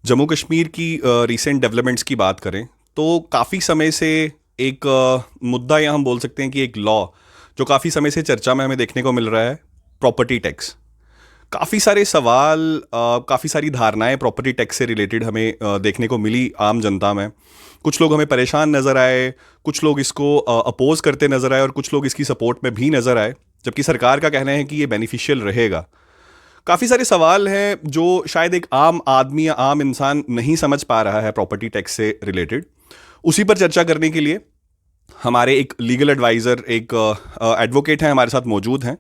जम्मू कश्मीर की recent developments की बात करें तो काफ़ी समय से एक मुद्दा या हम बोल सकते हैं कि एक लॉ जो काफ़ी समय से चर्चा में हमें देखने को मिल रहा है, प्रॉपर्टी टैक्स। काफ़ी सारे सवाल, काफ़ी सारी धारणाएं प्रॉपर्टी टैक्स से रिलेटेड हमें देखने को मिली आम जनता में। कुछ लोग हमें परेशान नज़र आए, कुछ लोग इसको अपोज करते नज़र आए और कुछ लोग इसकी सपोर्ट में भी नज़र आए, जबकि सरकार का कहना है कि ये बेनिफिशियल रहेगा। काफ़ी सारे सवाल हैं जो शायद एक आम आदमी या आम इंसान नहीं समझ पा रहा है प्रॉपर्टी टैक्स से रिलेटेड। उसी पर चर्चा करने के लिए हमारे एक लीगल एडवाइज़र, एक एडवोकेट हैं, हमारे साथ मौजूद हैं,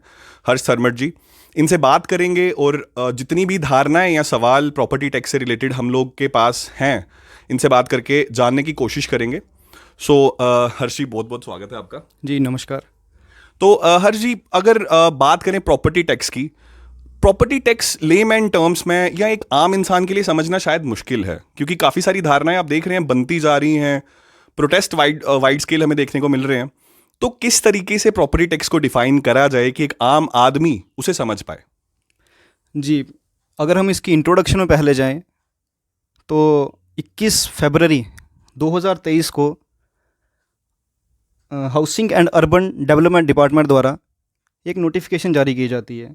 हर्ष सरमट जी। इनसे बात करेंगे और जितनी भी धारणाएं या सवाल प्रॉपर्टी टैक्स से रिलेटेड हम लोग के पास हैं, इनसे बात करके जानने की कोशिश करेंगे। सो हर्ष जी, बहुत बहुत स्वागत है आपका। जी नमस्कार। तो हर्ष जी, अगर बात करें प्रॉपर्टी टैक्स की, प्रॉपर्टी टैक्स लेमैन टर्म्स में या एक आम इंसान के लिए समझना शायद मुश्किल है, क्योंकि काफ़ी सारी धारणाएं आप देख रहे हैं बनती जा रही हैं। प्रोटेस्ट वाइड स्केल हमें देखने को मिल रहे हैं। तो किस तरीके से प्रॉपर्टी टैक्स को डिफाइन करा जाए कि एक आम आदमी उसे समझ पाए? जी, अगर हम इसकी इंट्रोडक्शन में पहले जाएं तो 21 फरवरी 2023 को housing and urban development department द्वारा एक नोटिफिकेशन जारी की जाती है,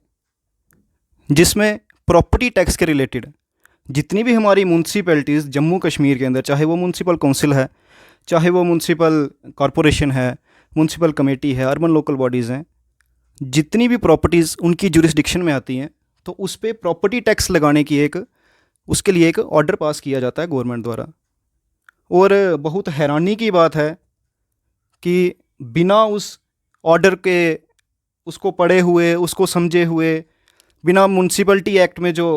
जिसमें प्रॉपर्टी टैक्स के रिलेटेड जितनी भी हमारी म्यूनसिपैलिटीज़ जम्मू कश्मीर के अंदर, चाहे वो म्यूनसिपल काउंसिल है, चाहे वो म्यूनसिपल कॉरपोरेशन है, म्यूनसिपल कमेटी है, अर्बन लोकल बॉडीज़ हैं, जितनी भी प्रॉपर्टीज़ उनकी जुरिस्डिक्शन में आती हैं, तो उस पर प्रॉपर्टी टैक्स लगाने की उसके लिए एक ऑर्डर पास किया जाता है गवर्नमेंट द्वारा। और बहुत हैरानी की बात है कि बिना उस ऑर्डर के, उसको पढ़े हुए, उसको समझे हुए, बिना म्यूनसिपलिटी एक्ट में जो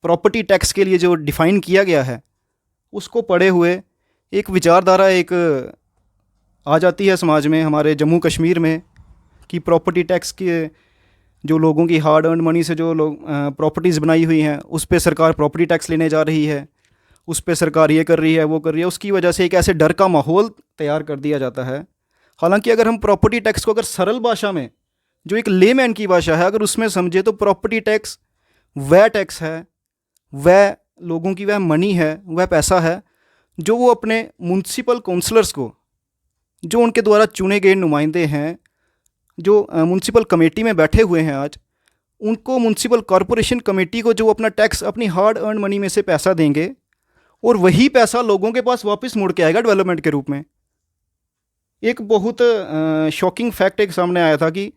प्रॉपर्टी टैक्स के लिए जो डिफ़ाइन किया गया है उसको पढ़े हुए एक विचारधारा आ जाती है समाज में, हमारे जम्मू कश्मीर में, कि प्रॉपर्टी टैक्स के जो लोगों की हार्ड अर्न मनी से जो लोग प्रॉपर्टीज़ बनाई हुई हैं उस पर सरकार प्रॉपर्टी टैक्स लेने जा रही है, उस पर सरकार ये कर रही है, वो कर रही है। उसकी वजह से एक ऐसे डर का माहौल तैयार कर दिया जाता है। हालांकि अगर हम प्रॉपर्टी टैक्स को अगर सरल भाषा में, जो एक लेमैन की भाषा है, अगर उसमें समझे, तो प्रॉपर्टी टैक्स वह टैक्स है, वह लोगों की वह मनी है, वह पैसा है जो वो अपने म्यूनसिपल काउंसलर्स को, जो उनके द्वारा चुने गए नुमाइंदे हैं, जो म्यूनसिपल कमेटी में बैठे हुए हैं आज, उनको म्यूनसिपल कॉरपोरेशन कमेटी को जो अपना टैक्स, अपनी हार्ड अर्न मनी में से पैसा देंगे और वही पैसा लोगों के पास वापस मुड़ के आएगा डेवलपमेंट के रूप में। एक बहुत शॉकिंग फैक्ट एक सामने आया था कि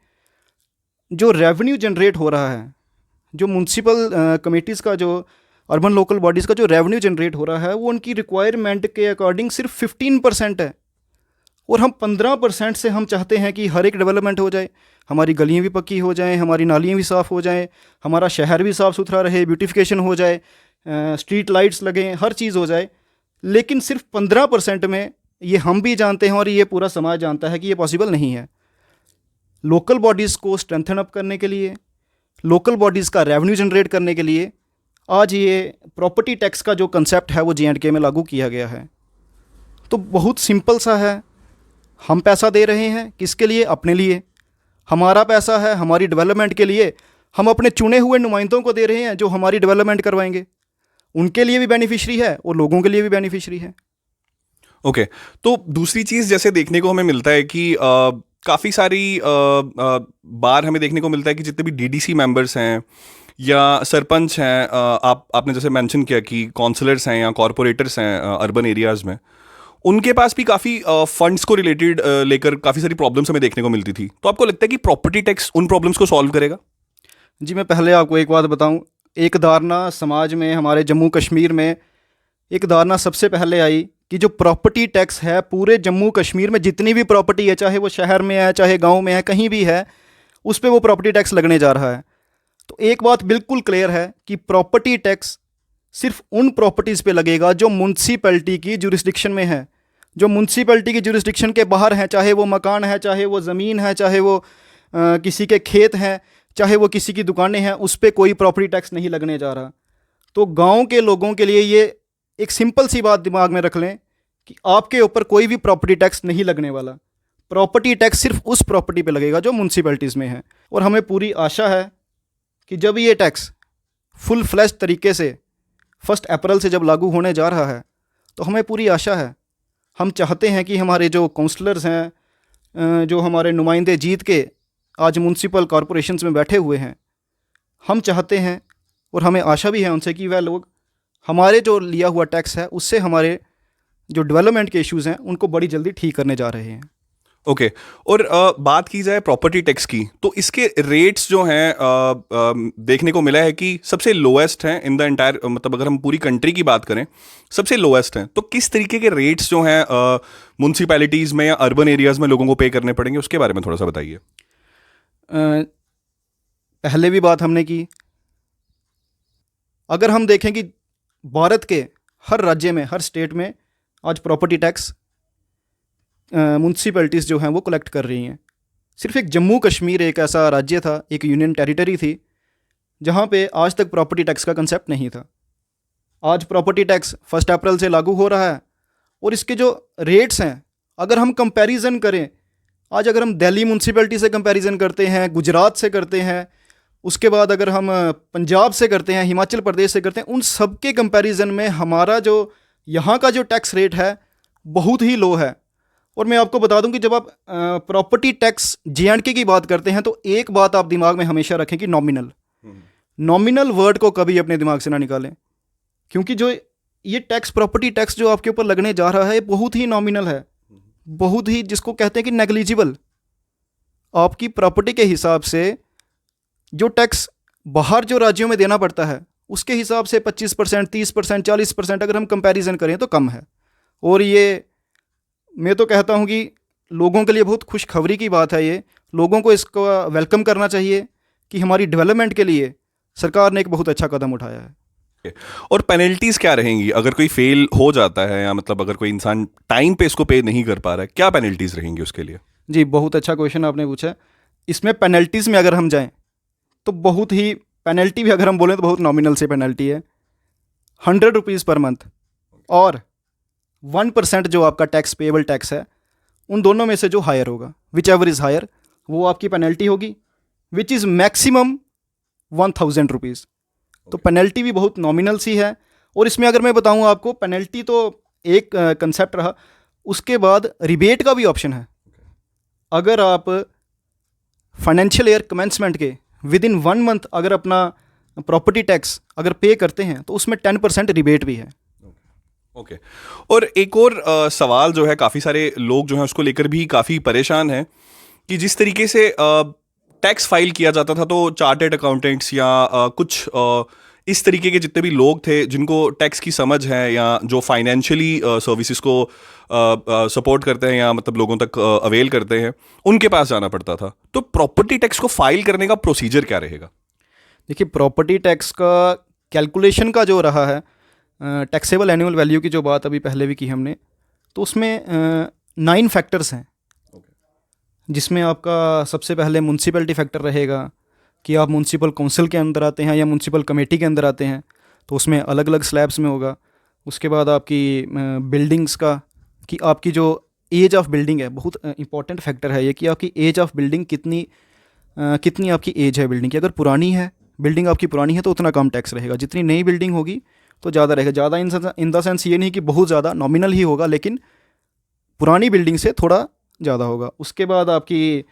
जो रेवेन्यू जनरेट हो रहा है, जो म्यूनसिपल कमेटीज़ का, जो अर्बन लोकल बॉडीज़ का जो रेवेन्यू जनरेट हो रहा है, वो उनकी रिक्वायरमेंट के अकॉर्डिंग सिर्फ 15% है। और हम 15% से हम चाहते हैं कि हर एक डेवलपमेंट हो जाए, हमारी गलियाँ भी पक्की हो जाएं, हमारी नालियाँ भी साफ़ हो जाएं, हमारा शहर भी साफ़ सुथरा रहे, ब्यूटिफिकेशन हो जाए, स्ट्रीट लाइट्स लगें, हर चीज़ हो जाए। लेकिन सिर्फ 15% में, ये हम भी जानते हैं और ये पूरा समाज जानता है कि ये पॉसिबल नहीं है। लोकल बॉडीज़ को स्ट्रेंथन अप करने के लिए, लोकल बॉडीज़ का रेवेन्यू जनरेट करने के लिए आज ये प्रॉपर्टी टैक्स का जो कंसेप्ट है वो J&K में लागू किया गया है। तो बहुत सिंपल सा है, हम पैसा दे रहे हैं किसके लिए? अपने लिए। हमारा पैसा है हमारी डेवलपमेंट के लिए, हम अपने चुने हुए नुमाइंदों को दे रहे हैं जो हमारी डेवलपमेंट करवाएंगे। उनके लिए भी बेनिफिशरी है और लोगों के लिए भी बेनिफिशरी है। ओके, तो दूसरी चीज़ जैसे देखने को हमें मिलता है कि काफ़ी सारी बार हमें देखने को मिलता है कि जितने भी डीडीसी मेंबर्स हैं या सरपंच हैं, आपने जैसे मेंशन किया कि काउंसलर्स हैं या कॉरपोरेटर्स हैं अर्बन एरियाज़ में, उनके पास भी काफ़ी फंड्स को रिलेटेड लेकर काफ़ी सारी प्रॉब्लम्स हमें देखने को मिलती थी। तो आपको लगता है कि प्रॉपर्टी टैक्स उन प्रॉब्लम्स को सॉल्व करेगा? जी, मैं पहले आपको एक बात बताऊं। एक धारणा समाज में, हमारे जम्मू कश्मीर में एक धारणा सबसे पहले आई कि जो प्रॉपर्टी टैक्स है पूरे जम्मू कश्मीर में जितनी भी प्रॉपर्टी है, चाहे वो शहर में है, चाहे गांव में है, कहीं भी है, उस पर वो प्रॉपर्टी टैक्स लगने जा रहा है। तो एक बात बिल्कुल क्लियर है कि प्रॉपर्टी टैक्स सिर्फ उन प्रॉपर्टीज़ पे लगेगा जो म्यूनसिपैलिटी की जुरिस्डिक्शन में है। जो म्यूनसिपैलिटी की जुरिस्डिक्शन के बाहर हैं, चाहे वो मकान है, चाहे वो ज़मीन है, चाहे वो किसी के खेत हैं, चाहे वो किसी की दुकानें हैं, उस पर कोई प्रॉपर्टी टैक्स नहीं लगने जा रहा। तो गांव के लोगों के लिए ये एक सिंपल सी बात दिमाग में रख लें कि आपके ऊपर कोई भी प्रॉपर्टी टैक्स नहीं लगने वाला। प्रॉपर्टी टैक्स सिर्फ उस प्रॉपर्टी पे लगेगा जो म्यूनसिपैलिटीज़ में है। और हमें पूरी आशा है कि जब ये टैक्स फुल फ्लैश तरीके से 1 अप्रैल से जब लागू होने जा रहा है तो हमें पूरी आशा है। हम चाहते हैं कि हमारे जो काउंसलर्स हैं, जो हमारे नुमाइंदे जीत के आज म्यूनसिपल कॉरपोरेशंस में बैठे हुए हैं, हम चाहते हैं और हमें आशा भी है उनसे कि वह लोग हमारे जो लिया हुआ टैक्स है उससे हमारे जो डेवलपमेंट के इश्यूज़ हैं उनको बड़ी जल्दी ठीक करने जा रहे हैं। ओके। और बात की जाए प्रॉपर्टी टैक्स की, तो इसके रेट्स जो हैं देखने को मिला है कि सबसे लोएस्ट हैं इन द एंटायर, मतलब अगर हम पूरी कंट्री की बात करें सबसे लोएस्ट हैं। तो किस तरीके के रेट्स जो हैं म्यूनसिपैलिटीज़ में या अर्बन एरियाज़ में लोगों को पे करने पड़ेंगे, उसके बारे में थोड़ा सा बताइए। पहले भी बात हमने की, अगर हम देखें कि भारत के हर राज्य में, हर स्टेट में आज प्रॉपर्टी टैक्स म्यूनसिपैलिटीज़ जो हैं वो कलेक्ट कर रही हैं। सिर्फ एक जम्मू कश्मीर एक ऐसा राज्य था, एक यूनियन टेरिटरी थी, जहाँ पे आज तक प्रॉपर्टी टैक्स का कंसेप्ट नहीं था। आज प्रॉपर्टी टैक्स 1 अप्रैल से लागू हो रहा है और इसके जो रेट्स हैं, अगर हम कंपैरिजन करें, आज अगर हम दिल्ली म्यूनसिपैलिटी से कंपैरिजन करते हैं, गुजरात से करते हैं, उसके बाद अगर हम पंजाब से करते हैं, हिमाचल प्रदेश से करते हैं, उन सब के कंपैरिजन में हमारा जो यहाँ का जो टैक्स रेट है बहुत ही लो है। और मैं आपको बता दूं कि जब आप प्रॉपर्टी टैक्स J&K की बात करते हैं तो एक बात आप दिमाग में हमेशा रखें कि नॉमिनल वर्ड को कभी अपने दिमाग से ना निकालें, क्योंकि जो ये टैक्स, प्रॉपर्टी टैक्स जो आपके ऊपर लगने जा रहा है बहुत ही नॉमिनल है, बहुत ही, जिसको कहते हैं कि नेग्लिजिबल। आपकी प्रॉपर्टी के हिसाब से जो टैक्स बाहर जो राज्यों में देना पड़ता है उसके हिसाब से 25%, 30%, 40% अगर हम कंपैरिजन करें तो कम है। और ये मैं तो कहता हूँ कि लोगों के लिए बहुत खुशखबरी की बात है। ये लोगों को इसको वेलकम करना चाहिए कि हमारी डेवलपमेंट के लिए सरकार ने एक बहुत अच्छा कदम उठाया है। और पेनल्टीज क्या रहेंगी अगर कोई फेल हो जाता है, या मतलब अगर कोई इंसान टाइम पे इसको पे नहीं कर पा रहा है, क्या पेनल्टीज रहेंगी उसके लिए? जी, बहुत अच्छा क्वेश्चन आपने पूछा। इसमें पेनल्टीज़ में अगर हम जाएं तो बहुत ही, पेनल्टी भी अगर हम बोलें तो बहुत नॉमिनल से पेनल्टी है, 100 रुपीज़ पर मंथ और 1% जो आपका टैक्स, पेएबल टैक्स है, उन दोनों में से जो हायर होगा, विच एवर इज़ हायर, वो आपकी पेनल्टी होगी, विच इज़ मैक्सिमम 1000 रुपीज़। तो पेनल्टी भी बहुत नॉमिनल सी है। और इसमें अगर मैं बताऊं आपको, पेनल्टी तो एक कंसेप्ट रहा, उसके बाद रिबेट का भी ऑप्शन है। अगर आप फाइनेंशियल ईयर कमेंसमेंट के विद इन 1 मंथ अगर अपना प्रॉपर्टी टैक्स अगर पे करते हैं तो उसमें 10% रिबेट भी है। ओके। और एक और सवाल जो है, काफ़ी सारे लोग जो हैं उसको लेकर भी काफ़ी परेशान हैं कि जिस तरीके से टैक्स फाइल किया जाता था, तो चार्टर्ड अकाउंटेंट्स या कुछ इस तरीके के जितने भी लोग थे जिनको टैक्स की समझ है या जो फाइनेंशियली सर्विसेज को सपोर्ट करते हैं या मतलब लोगों तक अवेल करते हैं, उनके पास जाना पड़ता था। तो प्रॉपर्टी टैक्स को फाइल करने का प्रोसीजर क्या रहेगा? देखिए, प्रॉपर्टी टैक्स का कैलकुलेशन का जो रहा है, टैक्सेबल एनुअल वैल्यू की जो बात अभी पहले भी की हमने, तो उसमें 9 फैक्टर्स हैं, जिसमें आपका सबसे पहले म्यूनसिपैलिटी फैक्टर रहेगा कि आप म्यूनसिपल काउंसिल के अंदर आते हैं या म्यूनसिपल कमेटी के अंदर आते हैं, तो उसमें अलग अलग स्लैब्स में होगा। उसके बाद आपकी बिल्डिंग्स का, कि आपकी जो एज ऑफ बिल्डिंग है, बहुत इंपॉर्टेंट फैक्टर है ये, कि आपकी एज ऑफ बिल्डिंग कितनी आपकी एज है बिल्डिंग की। अगर पुरानी है, बिल्डिंग आपकी पुरानी है तो उतना कम टैक्स रहेगा, जितनी नई बिल्डिंग होगी तो ज़्यादा रहेगा। ज़्यादा इन द सेंस ये नहीं कि बहुत ज़्यादा, नॉमिनल ही होगा, लेकिन पुरानी बिल्डिंग से थोड़ा ज़्यादा होगा। उसके बाद आपकी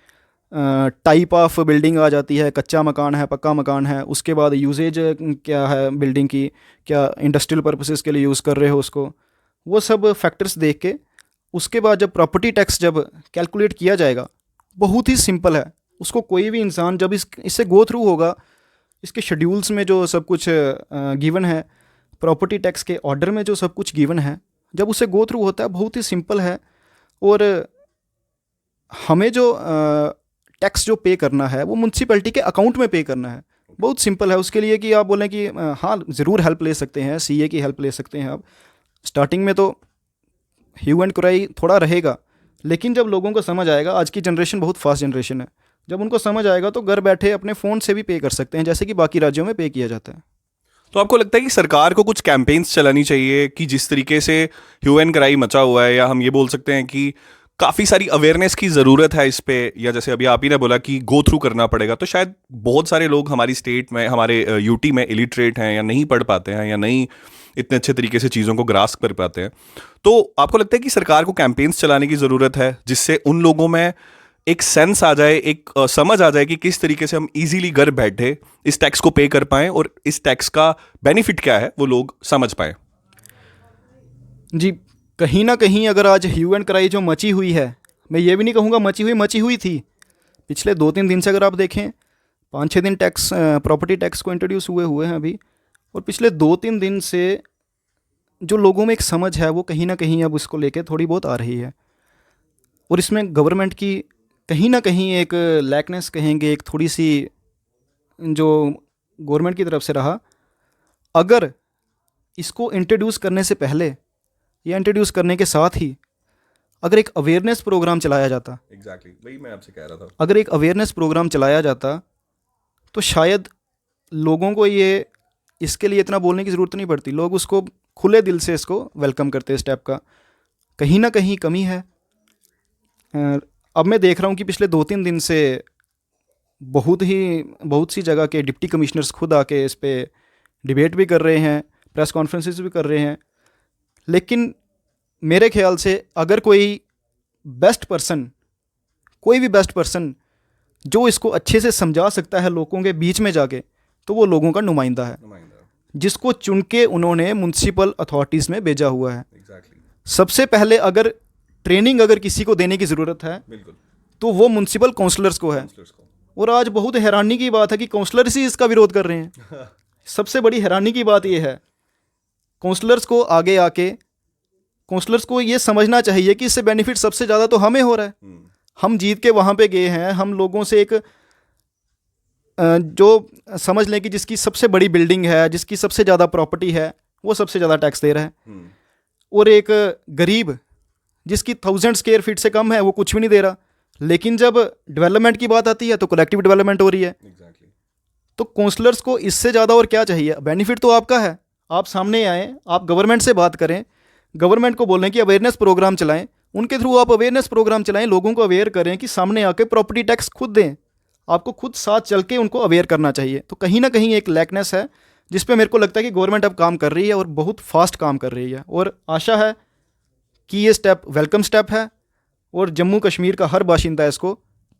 टाइप ऑफ बिल्डिंग आ जाती है, कच्चा मकान है, पक्का मकान है। उसके बाद यूजेज क्या है बिल्डिंग की, क्या इंडस्ट्रियल पर्पसेस के लिए यूज़ कर रहे हो उसको, वो सब फैक्टर्स देख के उसके बाद जब प्रॉपर्टी टैक्स जब कैलकुलेट किया जाएगा, बहुत ही सिंपल है। उसको कोई भी इंसान जब इससे गो थ्रू होगा, इसके शेड्यूल्स में जो सब कुछ गिवन है, प्रॉपर्टी टैक्स के ऑर्डर में जो सब कुछ गिवन है, जब उससे गो थ्रू होता है, बहुत ही सिंपल है। और हमें जो टैक्स जो पे करना है वो म्यूनसिपैलिटी के अकाउंट में पे करना है। बहुत सिंपल है। उसके लिए कि आप बोलें कि हाँ, ज़रूर हेल्प ले सकते हैं, सीए की हेल्प ले सकते हैं आप। स्टार्टिंग में तो ह्यू एंड क्राई थोड़ा रहेगा, लेकिन जब लोगों को समझ आएगा, आज की जनरेशन बहुत फास्ट जनरेशन है, जब उनको समझ आएगा तो घर बैठे अपने फ़ोन से भी पे कर सकते हैं, जैसे कि बाकी राज्यों में पे किया जाता है। तो आपको लगता है कि सरकार को कुछ कैंपेन्स चलानी चाहिए कि जिस तरीके से ह्यू एंड क्राई मचा हुआ है, या हम ये बोल सकते हैं कि काफ़ी सारी अवेयरनेस की ज़रूरत है इस पे, या जैसे अभी आप ही ने बोला कि गो थ्रू करना पड़ेगा, तो शायद बहुत सारे लोग हमारी स्टेट में, हमारे यूटी में इलिटरेट हैं या नहीं पढ़ पाते हैं या नहीं इतने अच्छे तरीके से चीज़ों को ग्रास्प कर पाते हैं। तो आपको लगता है कि सरकार को कैंपेन्स चलाने की ज़रूरत है जिससे उन लोगों में एक सेंस आ जाए, एक समझ आ जाए कि किस तरीके से हम इजीली घर बैठे इस टैक्स को पे कर पाएं और इस टैक्स का बेनिफिट क्या है वो लोग समझ पाएं? जी, कहीं ना कहीं अगर आज ह्यू एंड क्राई जो मची हुई है, मैं ये भी नहीं कहूँगा मची हुई थी। पिछले 2-3 दिन से अगर आप देखें, 5-6 दिन टैक्स प्रॉपर्टी टैक्स को इंट्रोड्यूस हुए हैं अभी, और पिछले 2-3 दिन से जो लोगों में एक समझ है वो कहीं ना कहीं अब उसको लेके थोड़ी बहुत आ रही है। और इसमें गवर्नमेंट की कहीं ना कहीं एक लैकनेस कहेंगे, एक थोड़ी सी जो गवर्नमेंट की तरफ से रहा। अगर इसको इंट्रोड्यूस करने से पहले या इंट्रोड्यूस करने के साथ ही अगर एक अवेयरनेस प्रोग्राम चलाया जाता, एग्जैक्टली वही मैं आपसे कह रहा था। अगर एक अवेयरनेस प्रोग्राम चलाया जाता तो शायद लोगों को ये इसके लिए इतना बोलने की ज़रूरत नहीं पड़ती, लोग उसको खुले दिल से इसको वेलकम करते स्टेप का। कहीं ना कहीं कमी है। अब मैं देख रहा हूँ कि पिछले 2-3 दिन से बहुत सी जगह के डिप्टी कमिश्नर्स खुद आके इस पे डिबेट भी कर रहे हैं, प्रेस कॉन्फ्रेंसेस भी कर रहे हैं। लेकिन मेरे ख्याल से अगर कोई भी बेस्ट पर्सन जो इसको अच्छे से समझा सकता है लोगों के बीच में जाके, तो वो लोगों का नुमाइंदा है, जिसको चुन के उन्होंने म्युनिसिपल अथॉरिटीज़ में भेजा हुआ है। सबसे पहले अगर ट्रेनिंग अगर किसी को देने की ज़रूरत है तो वो म्युनिसिपल काउंसलर्स को है। और आज बहुत हैरानी की बात है कि काउंसलर्स ही इसका विरोध कर रहे हैं। सबसे बड़ी हैरानी की बात यह है, काउंसलर्स को आगे आके काउंसलर्स को ये समझना चाहिए कि इससे बेनिफिट सबसे ज़्यादा तो हमें हो रहा है। हम जीत के वहाँ पे गए हैं, हम लोगों से एक जो समझ लें कि जिसकी सबसे बड़ी बिल्डिंग है, जिसकी सबसे ज़्यादा प्रॉपर्टी है, वो सबसे ज़्यादा टैक्स दे रहा है। और एक गरीब जिसकी 1000 स्क्वायर फीट से कम है वो कुछ भी नहीं दे रहा। लेकिन जब डेवलपमेंट की बात आती है तो कलेक्टिव डेवलपमेंट हो रही है। तो काउंसलर्स को इससे ज़्यादा और क्या चाहिए? बेनिफिट तो आपका है, आप सामने आएँ, आप गवर्नमेंट से बात करें, गवर्नमेंट को बोलें कि अवेयरनेस प्रोग्राम चलाएं, उनके थ्रू आप अवेयरनेस प्रोग्राम चलाएं, लोगों को अवेयर करें कि सामने आके प्रॉपर्टी टैक्स खुद दें। आपको खुद साथ चल के उनको अवेयर करना चाहिए। तो कहीं ना कहीं एक लैकनेस है जिस पे मेरे को लगता है कि गवर्नमेंट अब काम कर रही है और बहुत फास्ट काम कर रही है। और आशा है कि ये स्टेप वेलकम स्टेप है और जम्मू कश्मीर का हर बाशिंदा इसको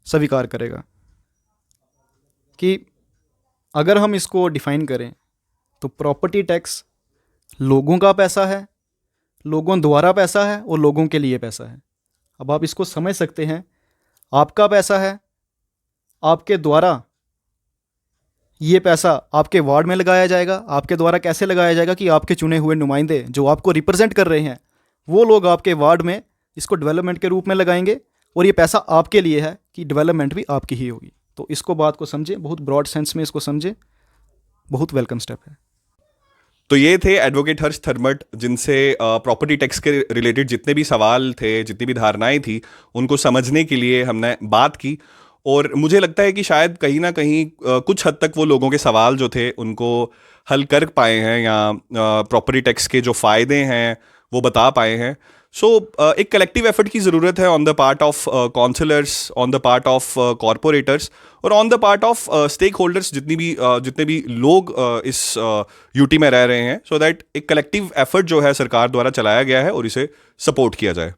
स्वीकार करेगा। कि अगर हम इसको डिफ़ाइन करें तो प्रॉपर्टी टैक्स लोगों का पैसा है, लोगों द्वारा पैसा है और लोगों के लिए पैसा है। अब आप इसको समझ सकते हैं, आपका पैसा है, आपके द्वारा ये पैसा आपके वार्ड में लगाया जाएगा। आपके द्वारा कैसे लगाया जाएगा कि आपके चुने हुए नुमाइंदे जो आपको रिप्रेजेंट कर रहे हैं वो लोग आपके वार्ड में इसको डेवलपमेंट के रूप में लगाएंगे और ये पैसा आपके लिए है कि डेवलपमेंट भी आपकी ही होगी। तो इसको बात को समझें, बहुत ब्रॉड सेंस में इसको समझें, बहुत वेलकम स्टेप है। तो ये थे एडवोकेट हर्ष थर्मट, जिनसे प्रॉपर्टी टैक्स के रिलेटेड जितने भी सवाल थे, जितनी भी धारणाएं थी, उनको समझने के लिए हमने बात की। और मुझे लगता है कि शायद कहीं ना कहीं कुछ हद तक वो लोगों के सवाल जो थे उनको हल कर पाए हैं या प्रॉपर्टी टैक्स के जो फ़ायदे हैं वो बता पाए हैं। सो एक कलेक्टिव एफर्ट की ज़रूरत है on the part of councillors, on the part of corporators और on the part of stakeholders, जितने भी लोग इस यूटी में रह रहे हैं, सो दैट एक कलेक्टिव एफर्ट जो है सरकार द्वारा चलाया गया है और इसे सपोर्ट किया जाए।